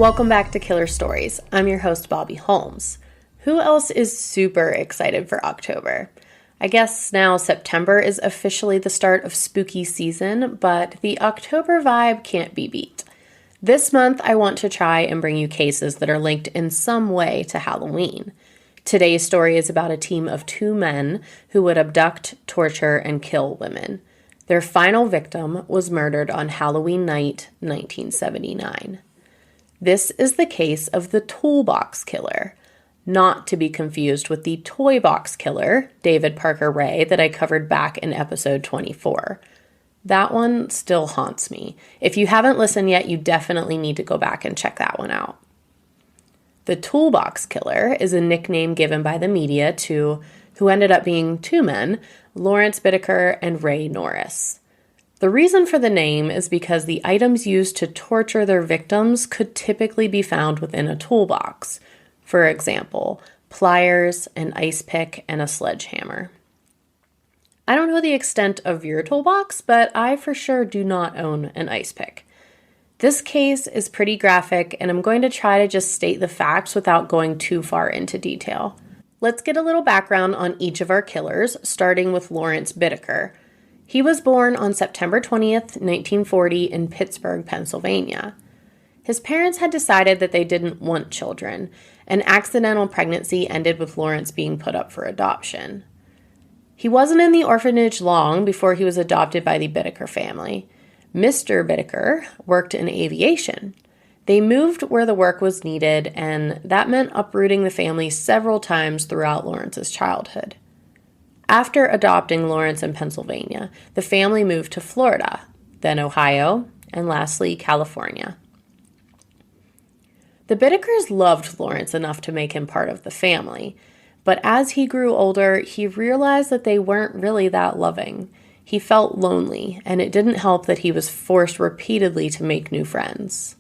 Welcome back to Killer Stories. I'm your host, Bobby Holmes. Who else is super excited for October? I guess now September is officially the start of spooky season, but the October vibe can't be beat. This month, I want to try and bring you cases that are linked in some way to Halloween. Today's story is about a team of two men who would abduct, torture, and kill women. Their final victim was murdered on Halloween night, 1979. This is the case of the Toolbox Killer, not to be confused with the Toy Box Killer, David Parker Ray, that I covered back in episode 24. That one still haunts me. If you haven't listened yet, you definitely need to go back and check that one out. The Toolbox Killer is a nickname given by the media to who ended up being two men, Lawrence Bittaker and Roy Norris. The reason for the name is because the items used to torture their victims could typically be found within a toolbox. For example, pliers, an ice pick, and a sledgehammer. I don't know the extent of your toolbox, but I for sure do not own an ice pick. This case is pretty graphic, and I'm going to try to just state the facts without going too far into detail. Let's get a little background on each of our killers, starting with Lawrence Bittaker. He was born on September 20th, 1940 in Pittsburgh, Pennsylvania. His parents had decided that they didn't want children. An accidental pregnancy ended with Lawrence being put up for adoption. He wasn't in the orphanage long before he was adopted by the Bittaker family. Mr. Bittaker worked in aviation. They moved where the work was needed, and that meant uprooting the family several times throughout Lawrence's childhood. After adopting Lawrence in Pennsylvania, the family moved to Florida, then Ohio, and lastly, California. The Bittakers loved Lawrence enough to make him part of the family, but as he grew older, he realized that they weren't really that loving. He felt lonely, and it didn't help that he was forced repeatedly to make new friends.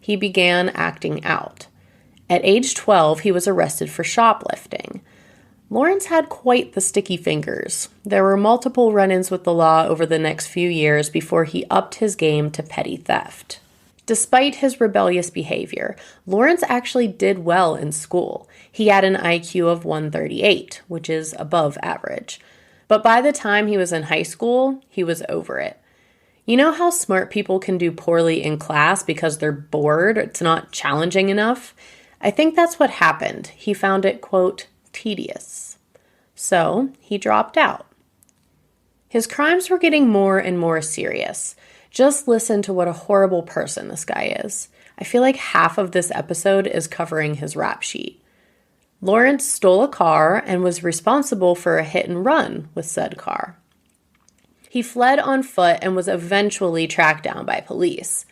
He began acting out. At age 12, he was arrested for shoplifting. Lawrence had quite the sticky fingers. There were multiple run-ins with the law over the next few years before he upped his game to petty theft. Despite his rebellious behavior, Lawrence actually did well in school. He had an IQ of 138, which is above average. But by the time he was in high school, he was over it. You know how smart people can do poorly in class because they're bored? It's not challenging enough? I think that's what happened. He found it, quote, tedious. So he dropped out. His crimes were getting more and more serious. Just listen to what a horrible person this guy is. I feel like half of this episode is covering his rap sheet. Lawrence stole a car and was responsible for a hit and run with said car. He fled on foot and was eventually tracked down by police.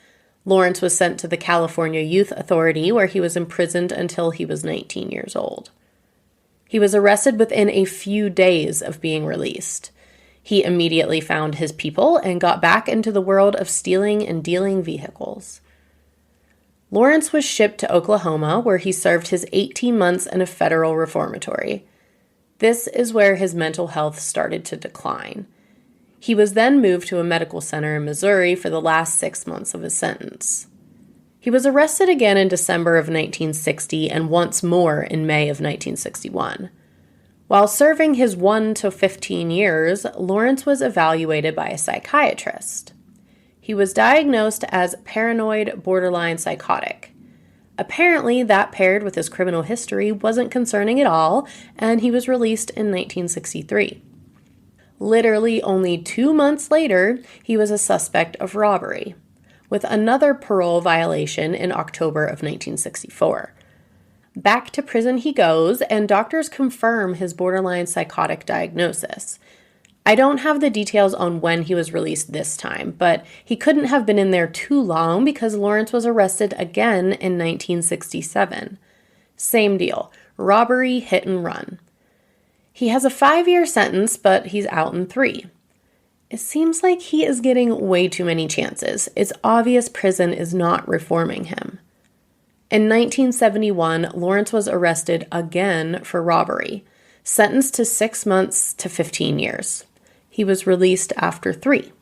Lawrence was sent to the California Youth Authority, where he was imprisoned until he was 19 years old. He was arrested within a few days of being released. He immediately found his people and got back into the world of stealing and dealing vehicles. Lawrence was shipped to Oklahoma, where he served his 18 months in a federal reformatory. This is where his mental health started to decline. He was then moved to a medical center in Missouri for the last 6 months of his sentence. He was arrested again in December of 1960 and once more in May of 1961. While serving his 1 to 15 years, Lawrence was evaluated by a psychiatrist. He was diagnosed as paranoid borderline psychotic. Apparently, that paired with his criminal history wasn't concerning at all, and he was released in 1963. Literally only 2 months later, he was a suspect of robbery, with another parole violation in October of 1964. Back to prison he goes, and doctors confirm his borderline psychotic diagnosis. I don't have the details on when he was released this time, but he couldn't have been in there too long because Lawrence was arrested again in 1967. Same deal, robbery, hit and run. He has a 5-year sentence, but he's out in 3. It seems like he is getting way too many chances. It's obvious prison is not reforming him. In 1971, Lawrence was arrested again for robbery, sentenced to 6 months to 15 years. He was released after 3.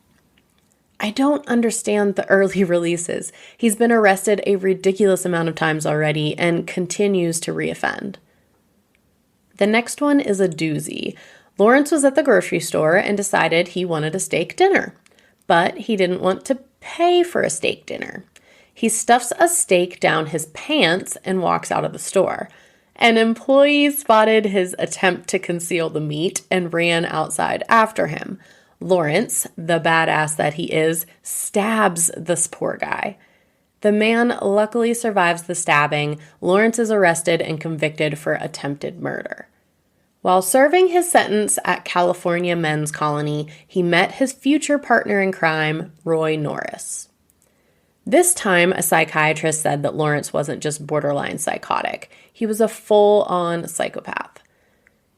I don't understand the early releases. He's been arrested a ridiculous amount of times already and continues to reoffend. The next one is a doozy. Lawrence was at the grocery store and decided he wanted a steak dinner, but he didn't want to pay for a steak dinner. He stuffs a steak down his pants and walks out of the store. An employee spotted his attempt to conceal the meat and ran outside after him. Lawrence, the badass that he is, stabs this poor guy. The man luckily survives the stabbing. Lawrence is arrested and convicted for attempted murder. While serving his sentence at California Men's Colony, he met his future partner in crime, Roy Norris. This time, a psychiatrist said that Lawrence wasn't just borderline psychotic. He was a full-on psychopath.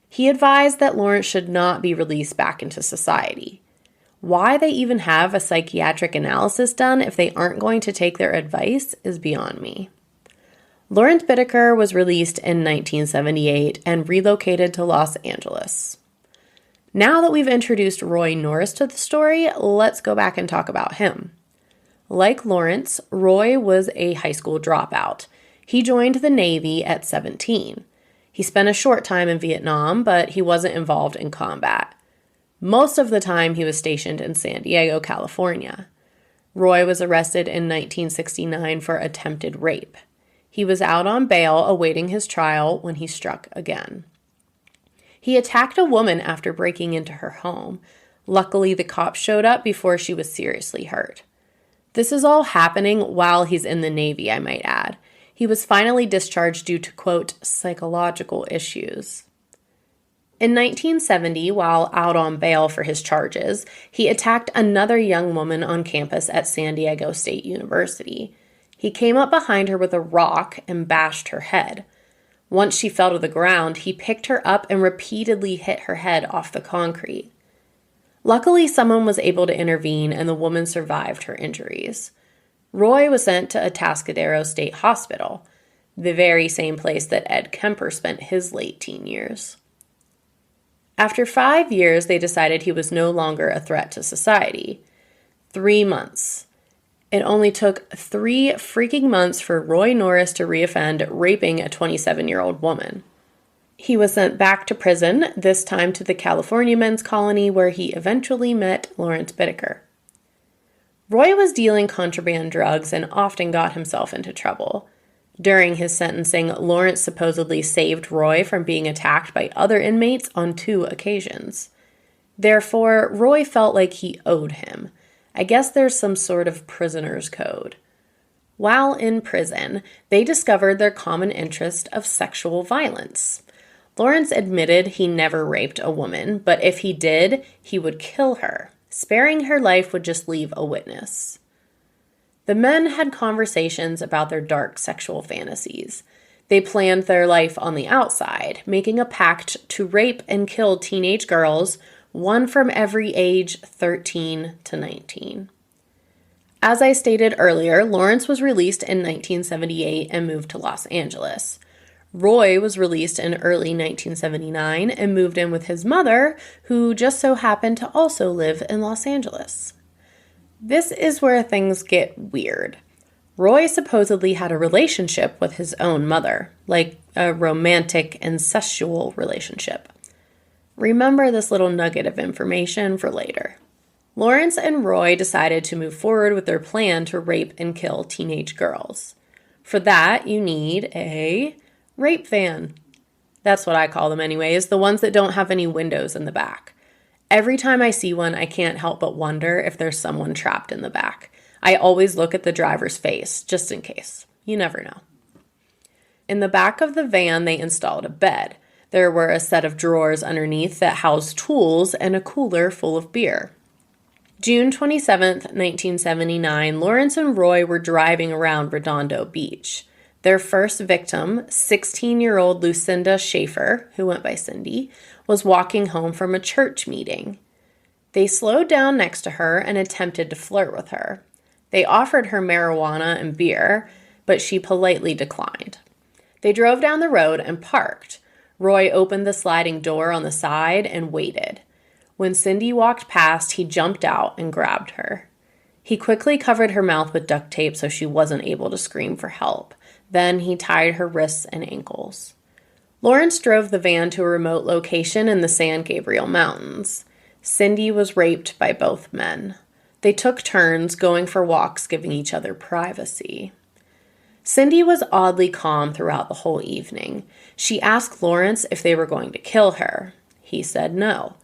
He advised that Lawrence should not be released back into society. Why they even have a psychiatric analysis done if they aren't going to take their advice is beyond me. Lawrence Bittaker was released in 1978 and relocated to Los Angeles. Now that we've introduced Roy Norris to the story, let's go back and talk about him. Like Lawrence, Roy was a high school dropout. He joined the Navy at 17. He spent a short time in Vietnam, but he wasn't involved in combat. Most of the time, he was stationed in San Diego, California. Roy was arrested in 1969 for attempted rape. He was out on bail awaiting his trial when he struck again. He attacked a woman after breaking into her home. Luckily, the cops showed up before she was seriously hurt. This is all happening while he's in the Navy, I might add. He was finally discharged due to, quote, psychological issues. In 1970, while out on bail for his charges, he attacked another young woman on campus at San Diego State University. He came up behind her with a rock and bashed her head. Once she fell to the ground, he picked her up and repeatedly hit her head off the concrete. Luckily, someone was able to intervene and the woman survived her injuries. Roy was sent to Atascadero State Hospital, the very same place that Ed Kemper spent his late teen years. After 5 years, they decided he was no longer a threat to society. 3 months. It only took 3 freaking months for Roy Norris to reoffend raping a 27-year-old woman. He was sent back to prison, this time to the California Men's Colony, where he eventually met Lawrence Bittaker. Roy was dealing contraband drugs and often got himself into trouble. During his sentencing, Lawrence supposedly saved Roy from being attacked by other inmates on 2 occasions. Therefore, Roy felt like he owed him. I guess there's some sort of prisoner's code. While in prison, they discovered their common interest of sexual violence. Lawrence admitted he never raped a woman, but if he did, he would kill her. Sparing her life would just leave a witness. The men had conversations about their dark sexual fantasies. They planned their life on the outside, making a pact to rape and kill teenage girls, one from every age 13 to 19. As I stated earlier, Lawrence was released in 1978 and moved to Los Angeles. Roy was released in early 1979 and moved in with his mother, who just so happened to also live in Los Angeles. This is where things get weird. Roy supposedly had a relationship with his own mother, like a romantic, incestual relationship. Remember this little nugget of information for later. Lawrence and Roy decided to move forward with their plan to rape and kill teenage girls. For that, you need a rape van. That's what I call them anyways, the ones that don't have any windows in the back. Every time I see one, I can't help but wonder if there's someone trapped in the back. I always look at the driver's face, just in case. You never know. In the back of the van, they installed a bed. There were a set of drawers underneath that housed tools and a cooler full of beer. June 27th, 1979, Lawrence and Roy were driving around Redondo Beach. Their first victim, 16-year-old Lucinda Schaeffer, who went by Cindy, was walking home from a church meeting. They slowed down next to her and attempted to flirt with her. They offered her marijuana and beer, but she politely declined. They drove down the road and parked. Roy opened the sliding door on the side and waited. When Cindy walked past, he jumped out and grabbed her. He quickly covered her mouth with duct tape so she wasn't able to scream for help. Then he tied her wrists and ankles. Lawrence drove the van to a remote location in the San Gabriel Mountains. Cindy was raped by both men. They took turns going for walks, giving each other privacy. Cindy was oddly calm throughout the whole evening. She asked Lawrence if they were going to kill her. He said no.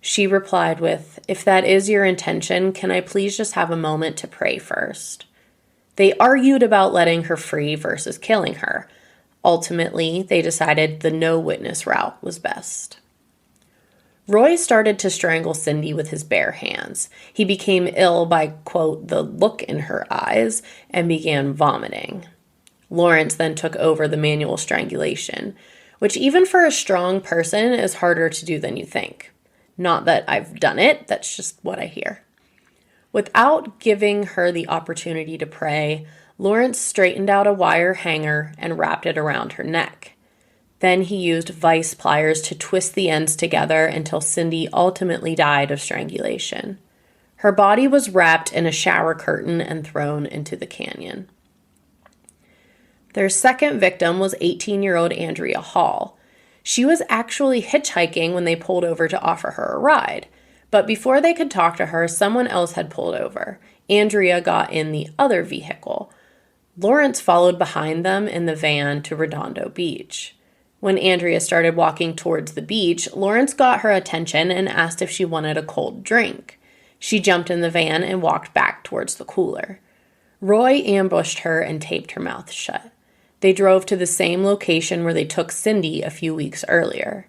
She replied with, "If that is your intention, can I please just have a moment to pray first?" They argued about letting her free versus killing her. Ultimately, they decided the no-witness route was best. Roy started to strangle Cindy with his bare hands. He became ill by, quote, the look in her eyes, and began vomiting. Lawrence then took over the manual strangulation, which even for a strong person is harder to do than you think. Not that I've done it, that's just what I hear. Without giving her the opportunity to pray, Lawrence straightened out a wire hanger and wrapped it around her neck. Then he used vice pliers to twist the ends together until Cindy ultimately died of strangulation. Her body was wrapped in a shower curtain and thrown into the canyon. Their second victim was 18-year-old Andrea Hall. She was actually hitchhiking when they pulled over to offer her a ride. But before they could talk to her, someone else had pulled over. Andrea got in the other vehicle. Lawrence followed behind them in the van to Redondo Beach. When Andrea started walking towards the beach, Lawrence got her attention and asked if she wanted a cold drink. She jumped in the van and walked back towards the cooler. Roy ambushed her and taped her mouth shut. They drove to the same location where they took Cindy a few weeks earlier.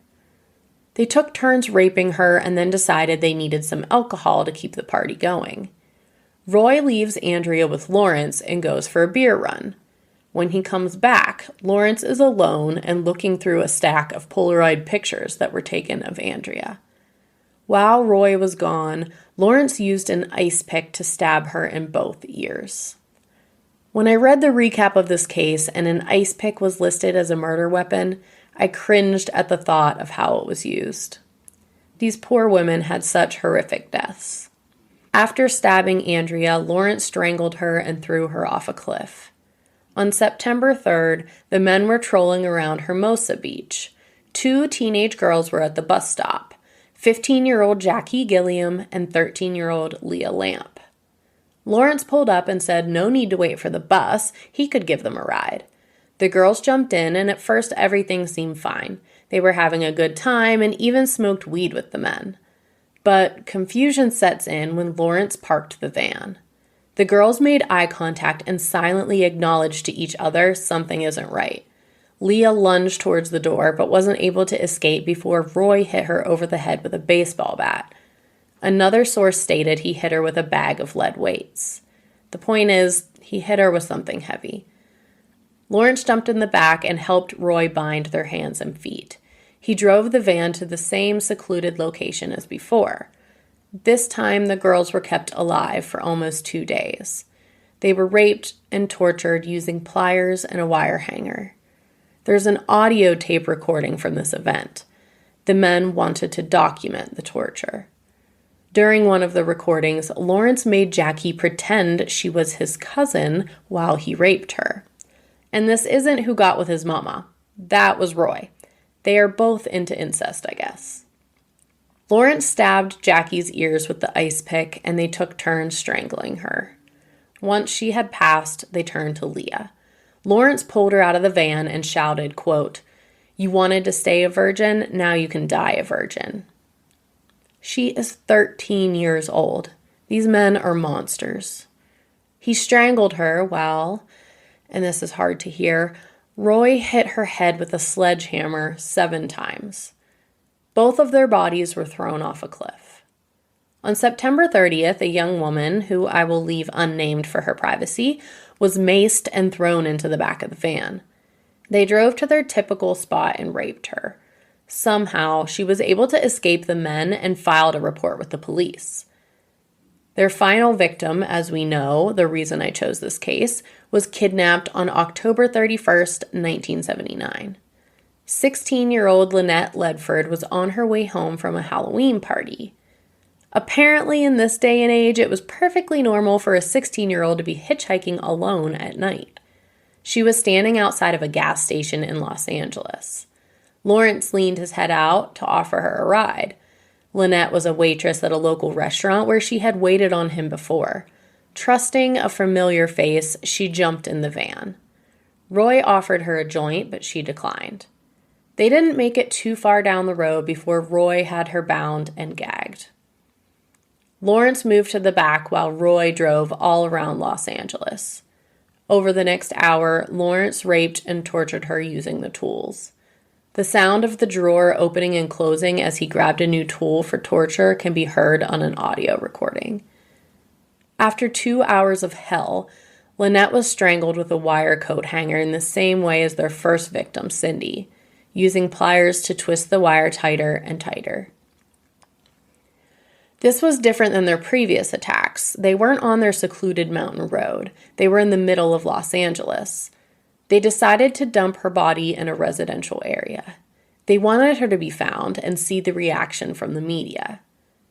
They took turns raping her and then decided they needed some alcohol to keep the party going. Roy leaves Andrea with Lawrence and goes for a beer run. When he comes back, Lawrence is alone and looking through a stack of Polaroid pictures that were taken of Andrea. While Roy was gone, Lawrence used an ice pick to stab her in both ears. When I read the recap of this case and an ice pick was listed as a murder weapon, I cringed at the thought of how it was used. These poor women had such horrific deaths. After stabbing Andrea, Lawrence strangled her and threw her off a cliff. On September 3rd, the men were trolling around Hermosa Beach. 2 teenage girls were at the bus stop, 15-year-old Jackie Gilliam and 13-year-old Leah Lamp. Lawrence pulled up and said no need to wait for the bus, he could give them a ride. The girls jumped in, and at first everything seemed fine. They were having a good time and even smoked weed with the men. But confusion sets in when Lawrence parked the van. The girls made eye contact and silently acknowledged to each other something isn't right. Leah lunged towards the door but wasn't able to escape before Roy hit her over the head with a baseball bat. Another source stated he hit her with a bag of lead weights. The point is, he hit her with something heavy. Lawrence jumped in the back and helped Roy bind their hands and feet. He drove the van to the same secluded location as before. This time, the girls were kept alive for almost 2 days. They were raped and tortured using pliers and a wire hanger. There's an audio tape recording from this event. The men wanted to document the torture. During one of the recordings, Lawrence made Jackie pretend she was his cousin while he raped her. And this isn't who got with his mama. That was Roy. They are both into incest, I guess. Lawrence stabbed Jackie's ears with the ice pick, and they took turns strangling her. Once she had passed, they turned to Leah. Lawrence pulled her out of the van and shouted, quote, "You wanted to stay a virgin, now you can die a virgin." She is 13 years old. These men are monsters. He strangled her while, and this is hard to hear, Roy hit her head with a sledgehammer 7 times. Both of their bodies were thrown off a cliff. On September 30th, a young woman, who I will leave unnamed for her privacy, was maced and thrown into the back of the van. They drove to their typical spot and raped her. Somehow, she was able to escape the men and filed a report with the police. Their final victim, as we know, the reason I chose this case, was kidnapped on October 31st, 1979. 16-year-old Lynette Ledford was on her way home from a Halloween party. Apparently, in this day and age, it was perfectly normal for a 16-year-old to be hitchhiking alone at night. She was standing outside of a gas station in Los Angeles. Lawrence leaned his head out to offer her a ride. Lynette was a waitress at a local restaurant where she had waited on him before. Trusting a familiar face, she jumped in the van. Roy offered her a joint, but she declined. They didn't make it too far down the road before Roy had her bound and gagged. Lawrence moved to the back while Roy drove all around Los Angeles. Over the next hour, Lawrence raped and tortured her using the tools. The sound of the drawer opening and closing as he grabbed a new tool for torture can be heard on an audio recording. After 2 hours of hell, Lynette was strangled with a wire coat hanger in the same way as their first victim, Cindy, using pliers to twist the wire tighter and tighter. This was different than their previous attacks. They weren't on their secluded mountain road. They were in the middle of Los Angeles. They decided to dump her body in a residential area. They wanted her to be found and see the reaction from the media.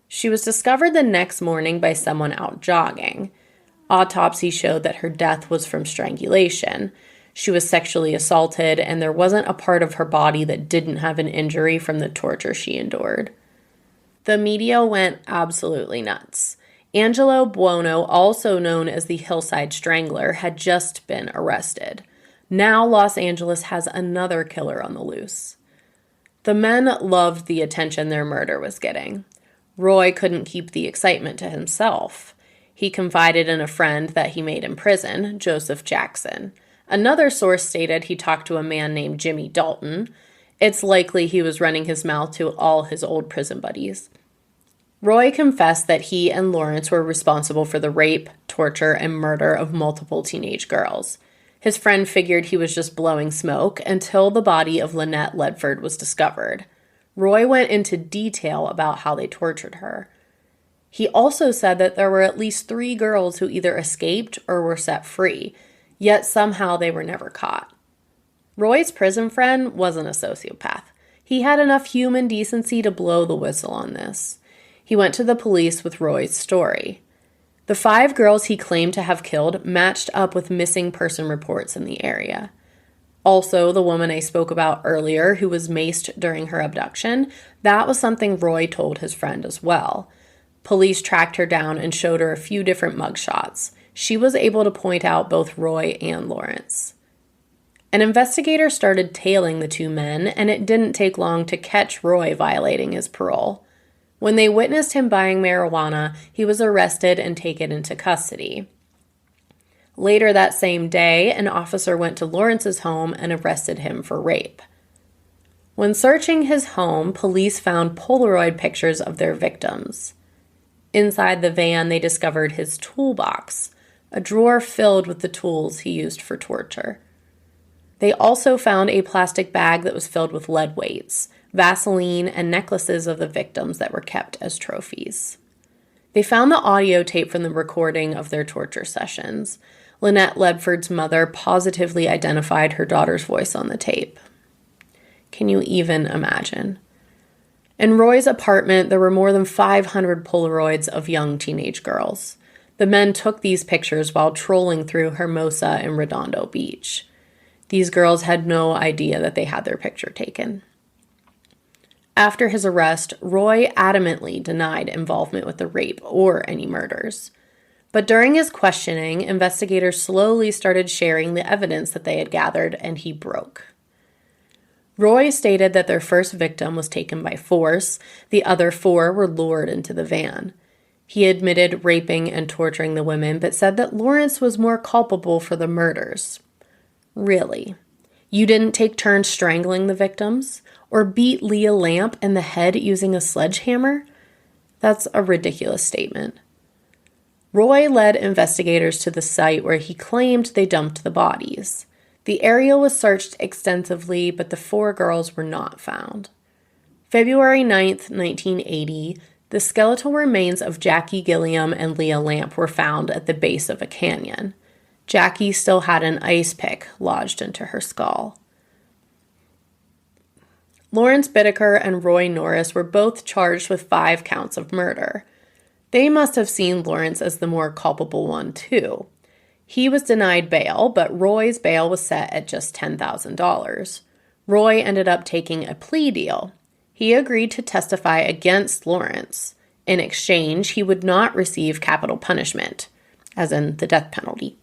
She was discovered the next morning by someone out jogging. Autopsy showed that her death was from strangulation. She was sexually assaulted, and there wasn't a part of her body that didn't have an injury from the torture she endured. The media went absolutely nuts. Angelo Buono, also known as the Hillside Strangler, had just been arrested. Now Los Angeles has another killer on the loose. The men loved the attention their murder was getting. Roy couldn't keep the excitement to himself. He confided in a friend that he made in prison, Joseph Jackson. Another source stated he talked to a man named Jimmy Dalton. It's likely he was running his mouth to all his old prison buddies. Roy confessed that he and Lawrence were responsible for the rape, torture, and murder of multiple teenage girls. His friend figured he was just blowing smoke until the body of Lynette Ledford was discovered. Roy went into detail about how they tortured her. He also said that there were at least 3 girls who either escaped or were set free, yet somehow they were never caught. Roy's prison friend wasn't a sociopath. He had enough human decency to blow the whistle on this. He went to the police with Roy's story. The 5 girls he claimed to have killed matched up with missing person reports in the area. Also, the woman I spoke about earlier who was maced during her abduction, that was something Roy told his friend as well. Police tracked her down and showed her a few different mugshots. She was able to point out both Roy and Lawrence. An investigator started tailing the 2 men, and it didn't take long to catch Roy violating his parole. When they witnessed him buying marijuana, he was arrested and taken into custody. Later that same day, an officer went to Lawrence's home and arrested him for rape. When searching his home, police found Polaroid pictures of their victims. Inside the van, they discovered his toolbox, a drawer filled with the tools he used for torture. They also found a plastic bag that was filled with lead weights, Vaseline, and necklaces of the victims that were kept as trophies. They found the audio tape from the recording of their torture sessions. Lynette Ledford's mother positively identified her daughter's voice on the tape. Can you even imagine? In Roy's apartment, there were more than 500 Polaroids of young teenage girls. The men took these pictures while trolling through Hermosa and Redondo Beach. These girls had no idea that they had their picture taken. After his arrest, Roy adamantly denied involvement with the rape or any murders. But during his questioning, investigators slowly started sharing the evidence that they had gathered, and he broke. Roy stated that their first victim was taken by force. The other 4 were lured into the van. He admitted raping and torturing the women, but said that Lawrence was more culpable for the murders. Really? You didn't take turns strangling the victims? Or beat Leah Lamp in the head using a sledgehammer? That's a ridiculous statement. Roy led investigators to the site where he claimed they dumped the bodies. The area was searched extensively, but the 4 girls were not found. February 9th, 1980, the skeletal remains of Jackie Gilliam and Leah Lamp were found at the base of a canyon. Jackie still had an ice pick lodged into her skull. Lawrence Bittaker and Roy Norris were both charged with 5 counts of murder. They must have seen Lawrence as the more culpable one, too. He was denied bail, but Roy's bail was set at just $10,000. Roy ended up taking a plea deal. He agreed to testify against Lawrence. In exchange, he would not receive capital punishment, as in the death penalty.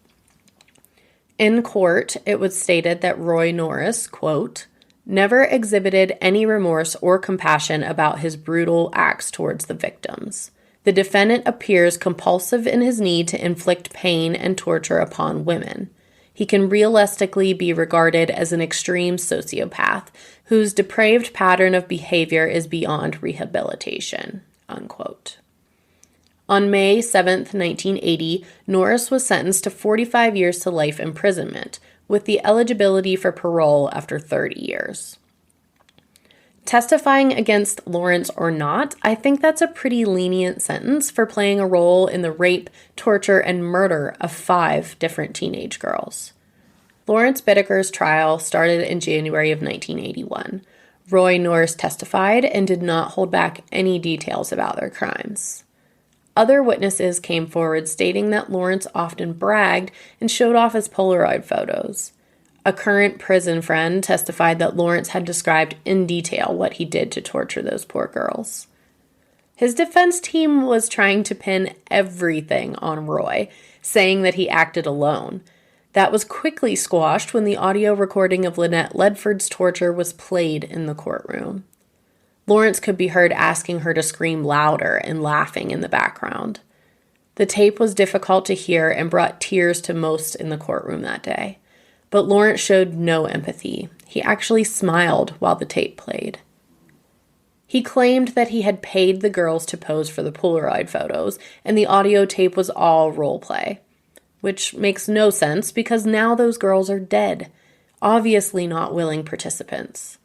In court, it was stated that Roy Norris, quote, never exhibited any remorse or compassion about his brutal acts towards the victims. The defendant appears compulsive in his need to inflict pain and torture upon women. He can realistically be regarded as an extreme sociopath whose depraved pattern of behavior is beyond rehabilitation, unquote. On May 7, 1980, Norris was sentenced to 45 years to life imprisonment, with the eligibility for parole after 30 years. Testifying against Lawrence or not, I think that's a pretty lenient sentence for playing a role in the rape, torture, and murder of 5 different teenage girls. Lawrence Bittaker's trial started in January of 1981. Roy Norris testified and did not hold back any details about their crimes. Other witnesses came forward stating that Lawrence often bragged and showed off his Polaroid photos. A current prison friend testified that Lawrence had described in detail what he did to torture those poor girls. His defense team was trying to pin everything on Roy, saying that he acted alone. That was quickly squashed when the audio recording of Lynette Ledford's torture was played in the courtroom. Lawrence could be heard asking her to scream louder and laughing in the background. The tape was difficult to hear and brought tears to most in the courtroom that day. But Lawrence showed no empathy. He actually smiled while the tape played. He claimed that he had paid the girls to pose for the Polaroid photos, and the audio tape was all role play. Which makes no sense because now those girls are dead, obviously not willing participants.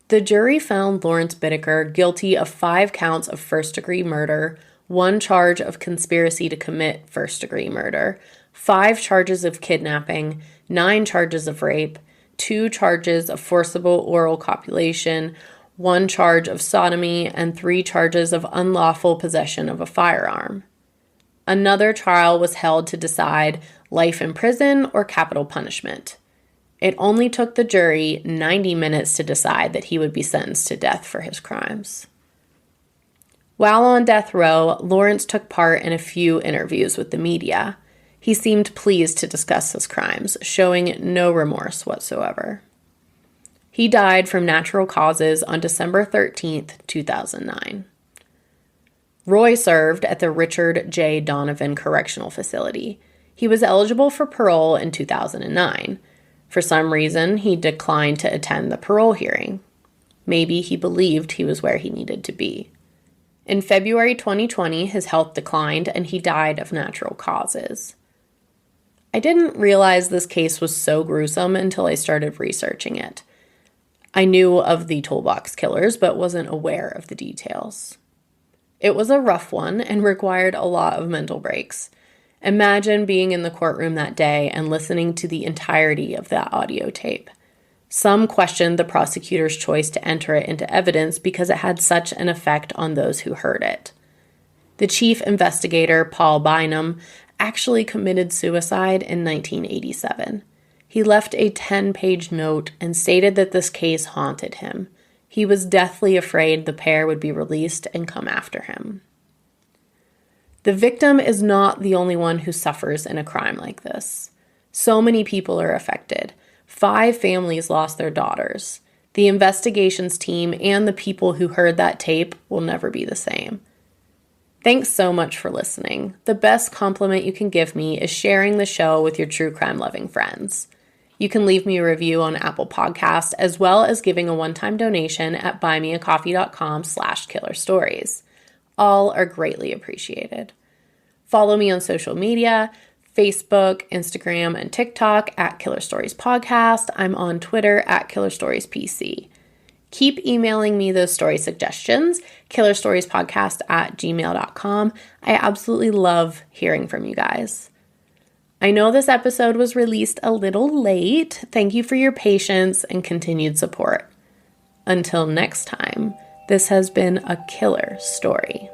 The jury found Lawrence Bittaker guilty of 5 counts of first-degree murder, 1 charge of conspiracy to commit first-degree murder, 5 charges of kidnapping, 9 charges of rape, 2 charges of forcible oral copulation, 1 charge of sodomy, and 3 charges of unlawful possession of a firearm. Another trial was held to decide life in prison or capital punishment. It only took the jury 90 minutes to decide that he would be sentenced to death for his crimes. While on death row, Lawrence took part in a few interviews with the media. He seemed pleased to discuss his crimes, showing no remorse whatsoever. He died from natural causes on December 13, 2009. Roy served at the Richard J. Donovan Correctional Facility. He was eligible for parole in 2009. For some reason, he declined to attend the parole hearing. Maybe he believed he was where he needed to be. In February 2020, his health declined and he died of natural causes. I didn't realize this case was so gruesome until I started researching it. I knew of the Toolbox Killers, but wasn't aware of the details. It was a rough one and required a lot of mental breaks. Imagine being in the courtroom that day and listening to the entirety of that audio tape. Some questioned the prosecutor's choice to enter it into evidence because it had such an effect on those who heard it. The chief investigator, Paul Bynum, actually committed suicide in 1987. He left a 10-page note and stated that this case haunted him. He was deathly afraid the pair would be released and come after him. The victim is not the only one who suffers in a crime like this. So many people are affected. 5 families lost their daughters. The investigations team and the people who heard that tape will never be the same. Thanks so much for listening. The best compliment you can give me is sharing the show with your true crime loving friends. You can leave me a review on Apple Podcasts as well as giving a one-time donation at buymeacoffee.com/killerstories. All are greatly appreciated. Follow me on social media, Facebook, Instagram, and TikTok at Killer Stories Podcast. I'm on Twitter at Killer Stories PC. Keep emailing me those story suggestions, killerstoriespodcast@gmail.com. I absolutely love hearing from you guys. I know this episode was released a little late. Thank you for your patience and continued support. Until next time, this has been a killer story.